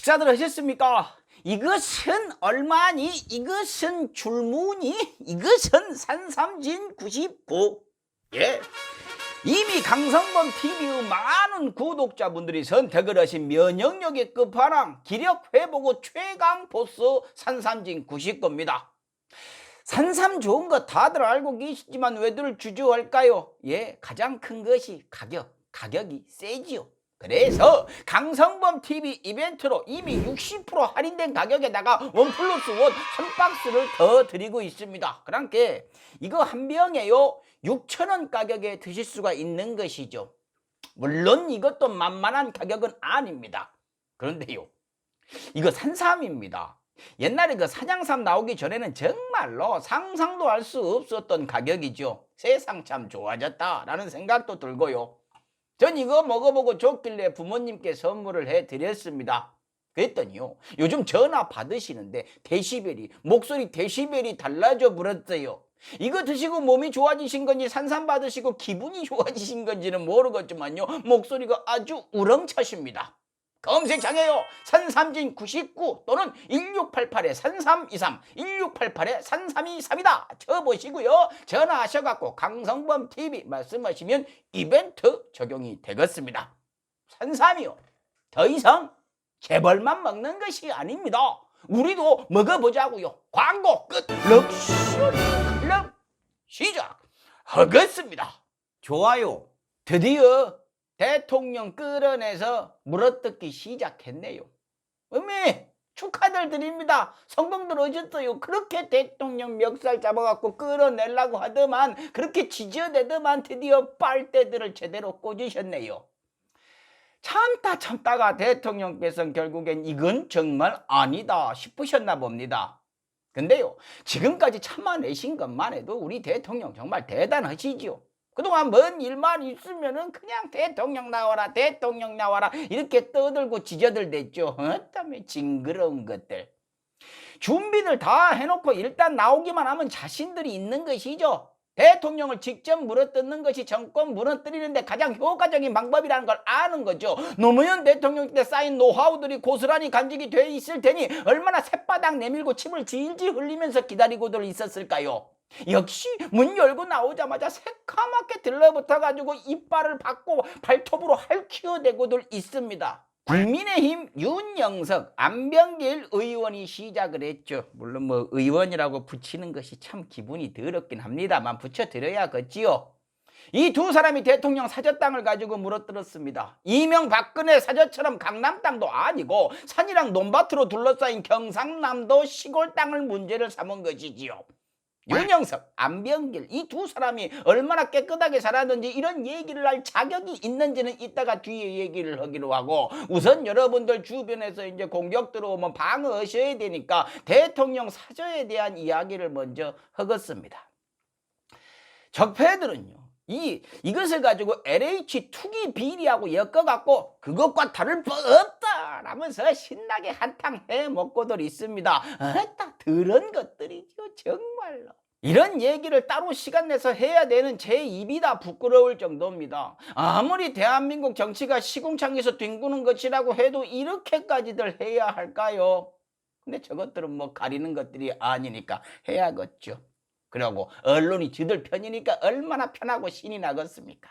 식사들 하셨습니까? 이것은 얼마니? 이것은 줄무니? 이것은 산삼진 99. 예. 이미 강성범 TV의 많은 구독자분들이 선택을 하신 면역력의 끝판왕, 기력 회복의 최강 보스 산삼진 99입니다. 산삼 좋은 거 다들 알고 계시지만 왜들 주저할까요? 예, 가장 큰 것이 가격이 세지요. 그래서 강성범 TV 이벤트로 이미 60% 할인된 가격에다가 원 플러스 원 한 박스를 더 드리고 있습니다. 그러니까 이거 한 병에요 6,000원 가격에 드실 수가 있는 것이죠. 물론 이것도 만만한 가격은 아닙니다. 그런데요, 이거 산삼입니다. 옛날에 그 사냥삼 나오기 전에는 정말로 상상도 할 수 없었던 가격이죠. 세상 참 좋아졌다라는 생각도 들고요. 전 이거 먹어보고 좋길래 부모님께 선물을 해드렸습니다. 그랬더니요, 요즘 전화 받으시는데 목소리 데시벨이 달라져 버렸어요. 이거 드시고 몸이 좋아지신 건지 산삼 받으시고 기분이 좋아지신 건지는 모르겠지만요, 목소리가 아주 우렁차십니다. 검색창에요 산삼진 99 또는 1688-3323 1688-3323이다 쳐보시고요, 전화하셔갖고 강성범 TV 말씀하시면 이벤트 적용이 되겠습니다. 산삼이요, 더 이상 재벌만 먹는 것이 아닙니다. 우리도 먹어보자고요. 광고 끝. 럭셔리 클럽 시작하겠습니다. 좋아요. 드디어 대통령 끌어내서 물어뜯기 시작했네요. 어메, 축하들 드립니다. 성공들 어졌어요. 그렇게 대통령 멱살 잡아갖고 끌어내려고 하더만, 그렇게 지저대더만 드디어 빨대들을 제대로 꽂으셨네요. 참다가 대통령께서는 결국엔 이건 정말 아니다 싶으셨나 봅니다. 근데요, 지금까지 참아내신 것만 해도 우리 대통령 정말 대단하시지요. 그동안 뭔 일만 있으면은 그냥 대통령 나와라 이렇게 떠들고 지저들댔죠. 어따면 징그러운 것들. 준비를 다 해놓고 일단 나오기만 하면 자신들이 있는 것이죠. 대통령을 직접 물어뜯는 것이 정권 무너뜨리는데 가장 효과적인 방법이라는 걸 아는 거죠. 노무현 대통령 때 쌓인 노하우들이 고스란히 간직이 돼 있을 테니 얼마나 새바닥 내밀고 침을 질질 흘리면서 기다리고들 있었을까요? 역시 문 열고 나오자마자 새카맣게 들러붙어가지고 이빨을 받고 발톱으로 핥혀대고들 있습니다. 국민의힘 윤영석, 안병길 의원이 시작을 했죠. 물론 뭐 의원이라고 붙이는 것이 참 기분이 더럽긴 합니다만 붙여드려야겠지요. 이 두 사람이 대통령 사저 땅을 가지고 물어뜯었습니다. 이명박근혜 사저처럼 강남 땅도 아니고 산이랑 논밭으로 둘러싸인 경상남도 시골 땅을 문제를 삼은 것이지요. 윤영석, 안병길 이 두 사람이 얼마나 깨끗하게 살았는지 이런 얘기를 할 자격이 있는지는 이따가 뒤에 얘기를 하기로 하고, 우선 여러분들 주변에서 이제 공격 들어오면 방어하셔야 되니까 대통령 사저에 대한 이야기를 먼저 하겠습니다. 적폐들은요, 이것을 가지고 LH 투기 비리하고 엮어갖고 그것과 다를 바 없다 라면서 신나게 한탕 해먹고들 있습니다. 딱 그런 것들이죠. 정말로 이런 얘기를 따로 시간 내서 해야 되는 제 입이 다 부끄러울 정도입니다. 아무리 대한민국 정치가 시궁창에서 뒹구는 것이라고 해도 이렇게까지들 해야 할까요? 근데 저것들은 뭐 가리는 것들이 아니니까 해야겠죠. 그리고 언론이 저들 편이니까 얼마나 편하고 신이 나겠습니까?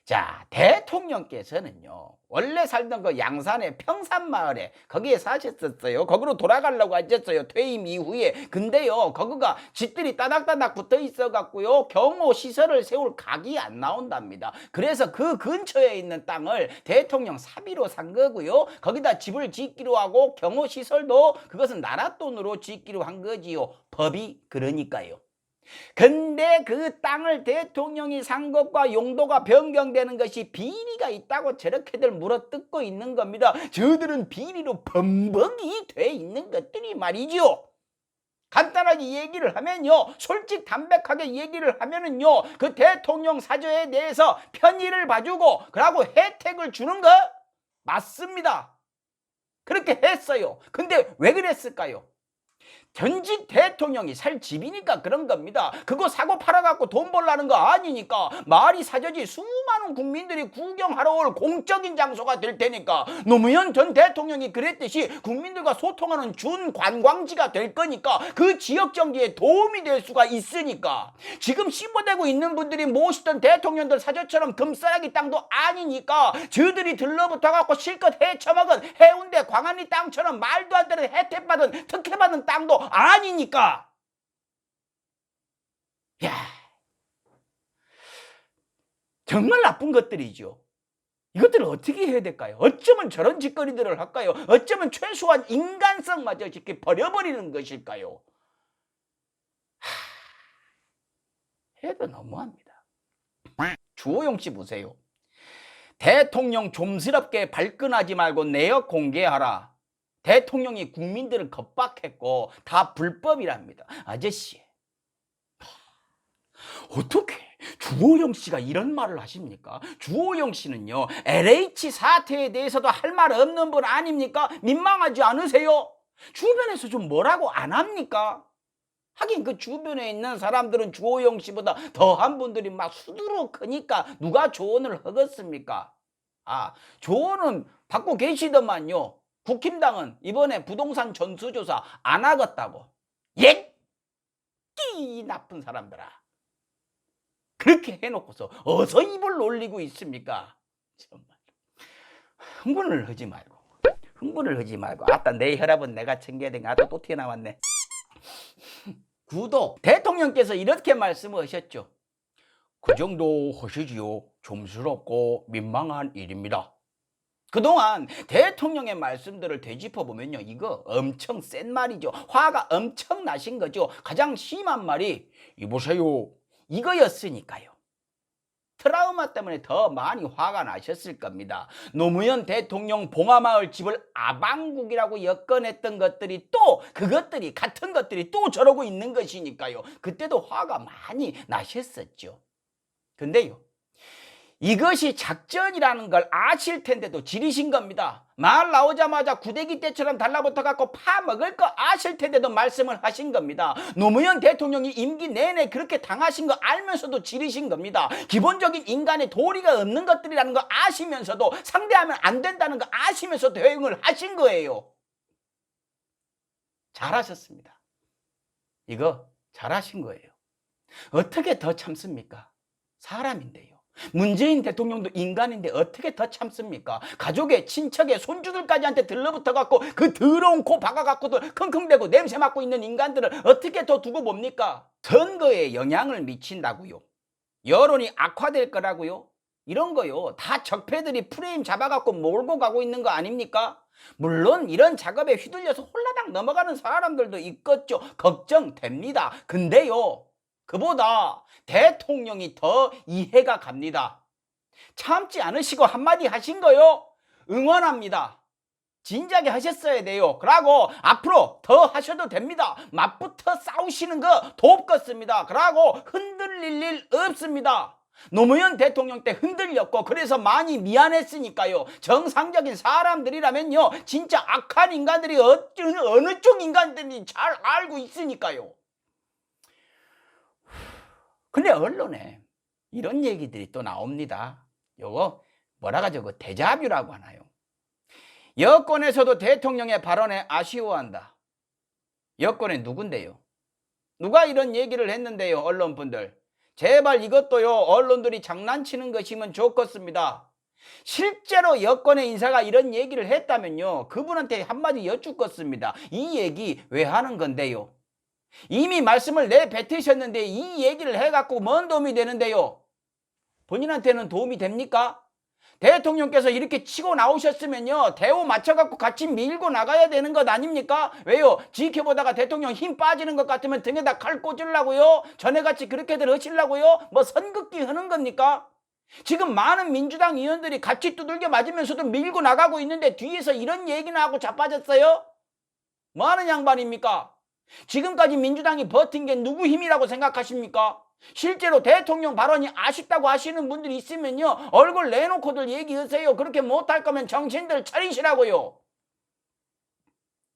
자, 대통령께서는요, 원래 살던 그 양산의 평산마을에 거기에 사셨었어요. 거기로 돌아가려고 하셨어요, 퇴임 이후에. 근데요, 거기가 집들이 따닥따닥 붙어 있어 갖고요, 경호 시설을 세울 각이 안 나온답니다. 그래서 그 근처에 있는 땅을 대통령 사비로 산 거고요, 거기다 집을 짓기로 하고 경호 시설도 그것은 나라 돈으로 짓기로 한 거지요. 법이 그러니까요. 근데 그 땅을 대통령이 산 것과 용도가 변경되는 것이 비리가 있다고 저렇게들 물어뜯고 있는 겁니다. 저들은 비리로 범벅이 돼 있는 것들이 말이죠. 간단하게 얘기를 하면요, 솔직 담백하게 얘기를 하면은요, 그 대통령 사저에 대해서 편의를 봐주고 그러고 혜택을 주는 거 맞습니다. 그렇게 했어요. 근데 왜 그랬을까요? 전직 대통령이 살 집이니까 그런 겁니다. 그거 사고 팔아갖고 돈 벌라는 거 아니니까. 말이 사저지 수많은 국민들이 구경하러 올 공적인 장소가 될 테니까. 노무현 전 대통령이 그랬듯이 국민들과 소통하는 준 관광지가 될 거니까 그 지역 정치에 도움이 될 수가 있으니까. 지금 씹어대고 있는 분들이 모시던 대통령들 사저처럼 금싸라기 땅도 아니니까 저들이 들러붙어갖고 실컷 헤쳐먹은 해운대 광안리 땅처럼 말도 안 되는 혜택받은 특혜받은 땅도 아니니까. 야, 정말 나쁜 것들이죠. 이것들을 어떻게 해야 될까요? 어쩌면 저런 짓거리들을 할까요? 어쩌면 최소한 인간성마저 이렇게 버려버리는 것일까요? 해도 너무합니다. 주호영 씨 보세요. 대통령 좀스럽게 발끈하지 말고 내역 공개하라. 대통령이 국민들을 겁박했고 다 불법이랍니다. 아저씨, 어떻게 주호영 씨가 이런 말을 하십니까? 주호영 씨는요, LH 사태에 대해서도 할 말 없는 분 아닙니까? 민망하지 않으세요? 주변에서 좀 뭐라고 안 합니까? 하긴 그 주변에 있는 사람들은 주호영 씨보다 더한 분들이 막 수두룩하니까 누가 조언을 하겠습니까? 아, 조언은 받고 계시더만요. 국힘당은 이번에 부동산 전수조사 안 하겠다고. 예? 이 나쁜 사람들아. 그렇게 해놓고서 어서 입을 놀리고 있습니까? 정말. 흥분을 하지 말고. 아따, 내 혈압은 내가 챙겨야 되니까 또 튀어나왔네. 구독. 대통령께서 이렇게 말씀하셨죠. 그 정도 하시지요. 좀스럽고 민망한 일입니다. 그동안 대통령의 말씀들을 되짚어보면요, 이거 엄청 센 말이죠. 화가 엄청 나신 거죠. 가장 심한 말이 이보세요, 이거였으니까요. 트라우마 때문에 더 많이 화가 나셨을 겁니다. 노무현 대통령 봉하마을 집을 아방국이라고 엮어냈던 것들이 또 그것들이 같은 것들이 또 저러고 있는 것이니까요. 그때도 화가 많이 나셨었죠. 근데요, 이것이 작전이라는 걸 아실 텐데도 지리신 겁니다. 말 나오자마자 구데기 때처럼 달라붙어 갖고 파먹을 거 아실 텐데도 말씀을 하신 겁니다. 노무현 대통령이 임기 내내 그렇게 당하신 거 알면서도 지리신 겁니다. 기본적인 인간의 도리가 없는 것들이라는 거 아시면서도, 상대하면 안 된다는 거 아시면서도 대응을 하신 거예요. 잘하셨습니다. 이거 잘하신 거예요. 어떻게 더 참습니까? 사람인데요. 문재인 대통령도 인간인데 어떻게 더 참습니까? 가족의, 친척의, 손주들까지한테 들러붙어갖고 그 더러운 코 박아갖고도 킁킁대고 냄새 맡고 있는 인간들을 어떻게 더 두고 봅니까? 선거에 영향을 미친다고요. 여론이 악화될 거라고요. 이런 거요, 다 적폐들이 프레임 잡아갖고 몰고 가고 있는 거 아닙니까? 물론 이런 작업에 휘둘려서 홀라당 넘어가는 사람들도 있겠죠. 걱정됩니다. 근데요, 그보다 대통령이 더 이해가 갑니다. 참지 않으시고 한마디 하신 거요, 응원합니다. 진작에 하셨어야 돼요. 그러고 앞으로 더 하셔도 됩니다. 맞붙어 싸우시는 거 돕겠습니다. 그러고 흔들릴 일 없습니다. 노무현 대통령 때 흔들렸고 그래서 많이 미안했으니까요. 정상적인 사람들이라면요, 진짜 악한 인간들이 어느 쪽 인간들인지 잘 알고 있으니까요. 근데 언론에 이런 얘기들이 또 나옵니다. 요거 뭐라 가죠? 그 데자뷰라고 하나요? 여권에서도 대통령의 발언에 아쉬워한다. 여권에 누군데요? 누가 이런 얘기를 했는데요? 언론분들, 제발 이것도요, 언론들이 장난치는 것이면 좋겠습니다. 실제로 여권의 인사가 이런 얘기를 했다면요, 그분한테 한마디 여쭙겠습니다. 이 얘기 왜 하는 건데요? 이미 말씀을 내뱉으셨는데 이 얘기를 해갖고 뭔 도움이 되는데요? 본인한테는 도움이 됩니까? 대통령께서 이렇게 치고 나오셨으면요, 대우 맞춰갖고 같이 밀고 나가야 되는 것 아닙니까? 왜요? 지켜보다가 대통령 힘 빠지는 것 같으면 등에다 칼 꽂으려고요? 전에같이 그렇게들 하시려고요? 뭐 선긋기 하는 겁니까? 지금 많은 민주당 의원들이 같이 두들겨 맞으면서도 밀고 나가고 있는데 뒤에서 이런 얘기나 하고 자빠졌어요? 뭐 하는 양반입니까? 지금까지 민주당이 버틴 게 누구 힘이라고 생각하십니까? 실제로 대통령 발언이 아쉽다고 하시는 분들이 있으면요, 얼굴 내놓고들 얘기하세요. 그렇게 못할 거면 정신들 차리시라고요.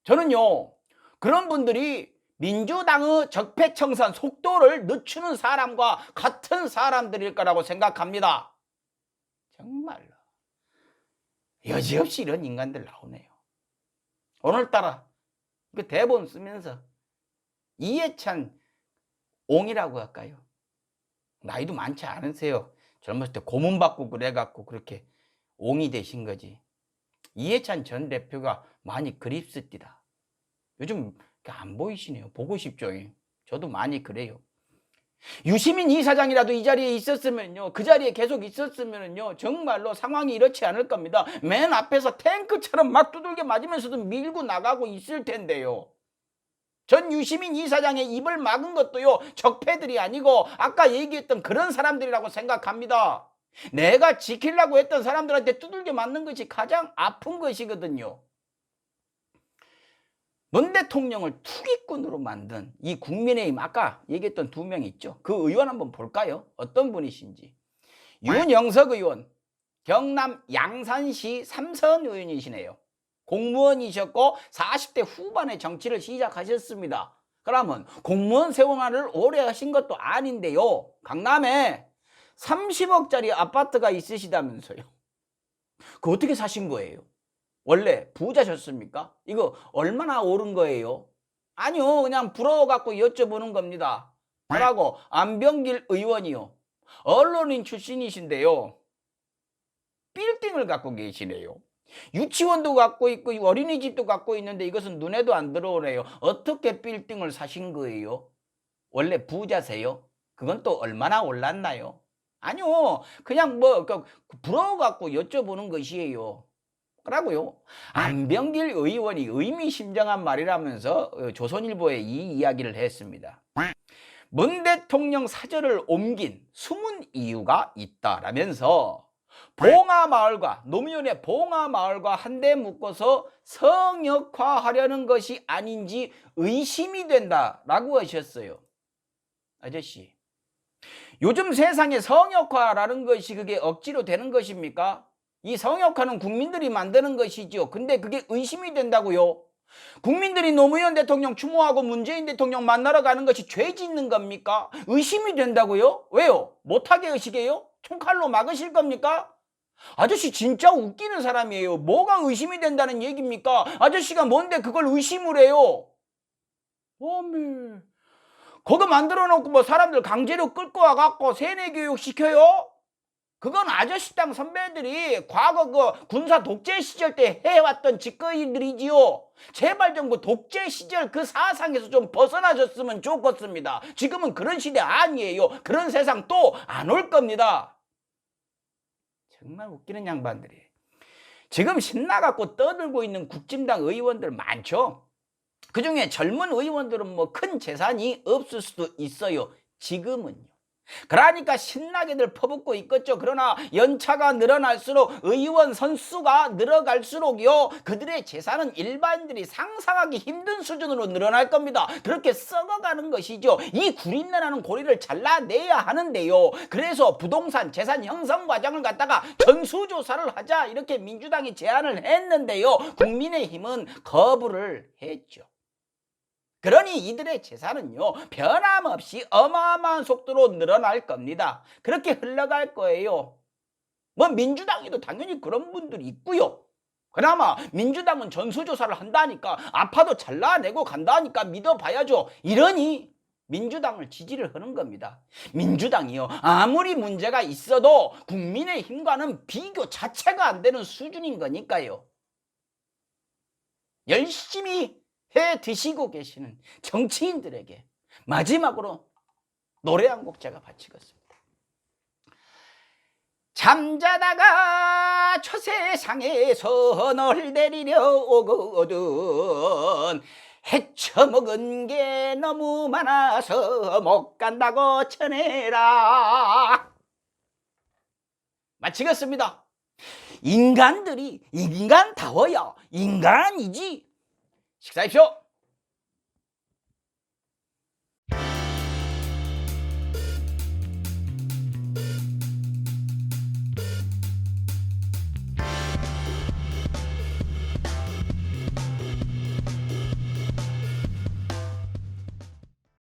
저는요, 그런 분들이 민주당의 적폐청산 속도를 늦추는 사람과 같은 사람들일 거라고 생각합니다. 정말로 여지없이 이런 인간들 나오네요. 오늘따라 그 대본 쓰면서 이해찬 옹이라고 할까요? 나이도 많지 않으세요. 젊었을 때 고문 받고 그래갖고 그렇게 옹이 되신 거지. 이해찬 전 대표가 많이 그립습니다. 요즘 안 보이시네요. 보고 싶죠. 저도 많이 그래요. 유시민 이사장이라도 이 자리에 있었으면요, 그 자리에 계속 있었으면요, 정말로 상황이 이렇지 않을 겁니다. 맨 앞에서 탱크처럼 막 두들겨 맞으면서도 밀고 나가고 있을 텐데요. 전 유시민 이사장의 입을 막은 것도요, 적폐들이 아니고 아까 얘기했던 그런 사람들이라고 생각합니다. 내가 지키려고 했던 사람들한테 두들겨 맞는 것이 가장 아픈 것이거든요. 문 대통령을 투기꾼으로 만든 이 국민의힘, 아까 얘기했던 두 명 있죠. 그 의원 한번 볼까요? 어떤 분이신지. 윤영석 의원, 경남 양산시 삼선 의원이시네요. 공무원이셨고 40대 후반에 정치를 시작하셨습니다. 그러면 공무원 생활을 오래 하신 것도 아닌데요, 강남에 30억짜리 아파트가 있으시다면서요. 그거 어떻게 사신 거예요? 원래 부자셨습니까? 이거 얼마나 오른 거예요? 아니요, 그냥 부러워갖고 여쭤보는 겁니다. 그러고 안병길 의원이요, 언론인 출신이신데요, 빌딩을 갖고 계시네요. 유치원도 갖고 있고 어린이집도 갖고 있는데 이것은 눈에도 안 들어오네요. 어떻게 빌딩을 사신 거예요? 원래 부자세요? 그건 또 얼마나 올랐나요? 아니요, 그냥 뭐 부러워갖고 여쭤보는 것이에요. 그러고요, 안병길 의원이 의미심장한 말이라면서 조선일보에 이 이야기를 했습니다. 문 대통령 사저를 옮긴 숨은 이유가 있다라면서 봉하마을과 노무현의 봉하마을과 한데 묶어서 성역화하려는 것이 아닌지 의심이 된다라고 하셨어요. 아저씨, 요즘 세상에 성역화라는 것이 그게 억지로 되는 것입니까? 이 성역화는 국민들이 만드는 것이죠. 근데 그게 의심이 된다고요? 국민들이 노무현 대통령 추모하고 문재인 대통령 만나러 가는 것이 죄 짓는 겁니까? 의심이 된다고요? 왜요? 못하게 하시게요? 총칼로 막으실 겁니까? 아저씨 진짜 웃기는 사람이에요. 뭐가 의심이 된다는 얘기입니까? 아저씨가 뭔데 그걸 의심을 해요? 어메, 그거 만들어 놓고 뭐 사람들 강제로 끌고 와갖고 세뇌교육 시켜요? 그건 아저씨 땅 선배들이 과거 그 군사 독재 시절 때 해왔던 짓거리들이지요. 제발 좀 그 독재 시절 그 사상에서 좀 벗어나셨으면 좋겠습니다. 지금은 그런 시대 아니에요. 그런 세상 또 안 올 겁니다. 정말 웃기는 양반들이. 지금 신나갖고 떠들고 있는 국진당 의원들 많죠. 그중에 젊은 의원들은 뭐 큰 재산이 없을 수도 있어요. 지금은요. 그러니까 신나게들 퍼붓고 있겠죠. 그러나 연차가 늘어날수록 의원 선수가 늘어갈수록요, 그들의 재산은 일반인들이 상상하기 힘든 수준으로 늘어날 겁니다. 그렇게 썩어가는 것이죠. 이 구린내나는 고리를 잘라내야 하는데요. 그래서 부동산 재산 형성 과정을 갖다가 전수조사를 하자 이렇게 민주당이 제안을 했는데요, 국민의힘은 거부를 했죠. 그러니 이들의 재산은요, 변함없이 어마어마한 속도로 늘어날 겁니다. 그렇게 흘러갈 거예요. 뭐 민주당에도 당연히 그런 분들이 있고요. 그나마 민주당은 전수조사를 한다니까, 아파도 잘라내고 간다니까 믿어봐야죠. 이러니 민주당을 지지를 하는 겁니다. 민주당이요, 아무리 문제가 있어도 국민의힘과는 비교 자체가 안 되는 수준인 거니까요. 열심히 해 드시고 계시는 정치인들에게 마지막으로 노래 한 곡 제가 바치겠습니다. 잠자다가 저 세상에서 널 데리려 오거든 헤쳐먹은 게 너무 많아서 못 간다고 전해라. 마치겠습니다. 인간들이 인간다워야 인간이지. 식사하십시오.